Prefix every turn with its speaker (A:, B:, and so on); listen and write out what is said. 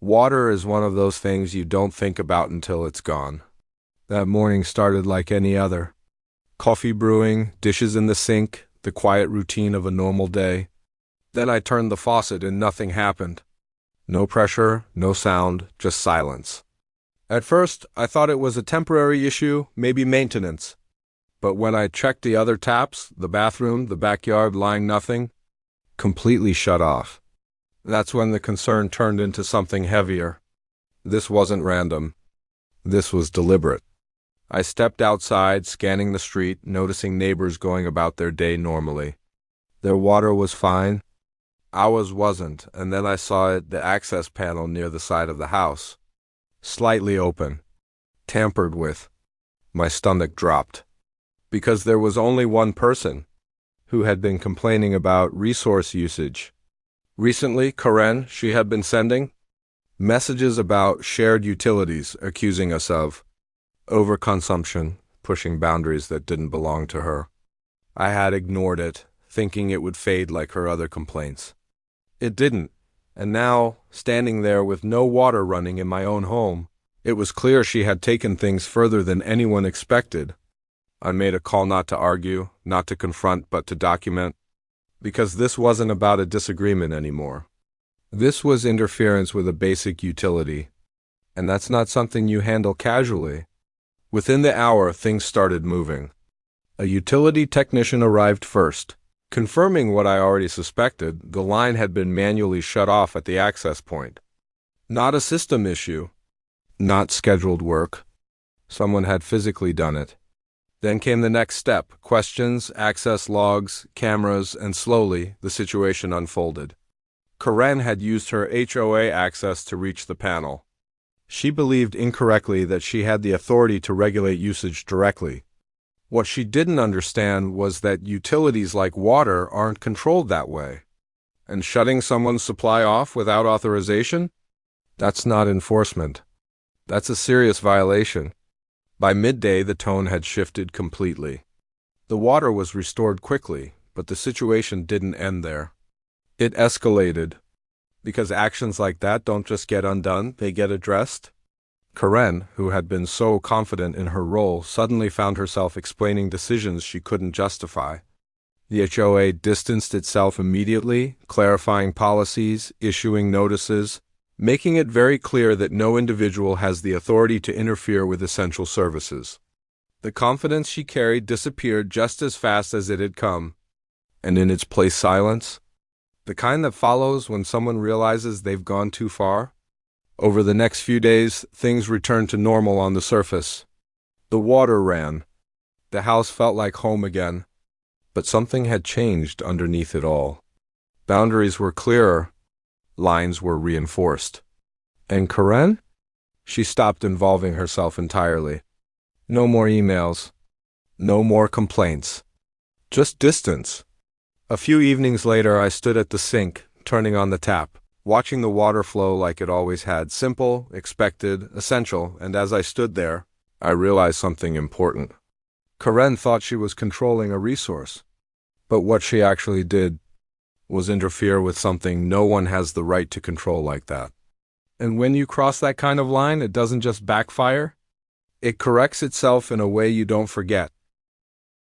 A: Water is one of those things you don't think about until it's gone. That morning started like any other. Coffee brewing, dishes in the sink, the quiet routine of a normal day. Then I turned the faucet and nothing happened. No pressure, no sound, just silence. At first, I thought it was a temporary issue, maybe maintenance. But when I checked the other taps, the bathroom, the backyard, lying nothing, completely shut off. That's when the concern turned into something heavier. This wasn't random. This was deliberate. I stepped outside, scanning the street, noticing neighbors going about their day normally. Their water was fine. Ours wasn't, and then I saw the access panel near the side of the house. Slightly open. Tampered with. My stomach dropped. Because there was only one person who had been complaining about resource usage. Recently, Karen, she had been sending messages about shared utilities, accusing us of overconsumption, pushing boundaries that didn't belong to her. I had ignored it, thinking it would fade like her other complaints. It didn't, and now, standing there with no water running in my own home, it was clear she had taken things further than anyone expected. I made a call not to argue, not to confront, but to document. Because this wasn't about a disagreement anymore. This was interference with a basic utility, and that's not something you handle casually. Within the hour, things started moving. A utility technician arrived first, confirming what I already suspected: the line had been manually shut off at the access point. Not a system issue, not scheduled work. Someone had physically done it. Then came the next step: questions, access logs, cameras, and slowly the situation unfolded. Karen had used her HOA access to reach the panel. She believed incorrectly that she had the authority to regulate usage directly. What she didn't understand was that utilities like water aren't controlled that way. And shutting someone's supply off without authorization? That's not enforcement. That's a serious violation. By midday, the tone had shifted completely. The water was restored quickly, but the situation didn't end there. It escalated. Because actions like that don't just get undone, they get addressed. Karen, who had been so confident in her role, suddenly found herself explaining decisions she couldn't justify. The HOA distanced itself immediately, clarifying policies, issuing notices, making it very clear that no individual has the authority to interfere with essential services. The confidence she carried disappeared just as fast as it had come, and in its place silence, the kind that follows when someone realizes they've gone too far. Over the next few days, things returned to normal on the surface. The water ran. The house felt like home again, but something had changed underneath it all. Boundaries were clearer. Lines were reinforced. And Karen? She stopped involving herself entirely. No more emails. No more complaints. Just distance. A few evenings later, I stood at the sink, turning on the tap, watching the water flow like it always had: simple, expected, essential, and as I stood there, I realized something important. Karen thought she was controlling a resource, but what she actually did was interfere with something no one has the right to control like that. And when you cross that kind of line, it doesn't just backfire. It corrects itself in a way you don't forget.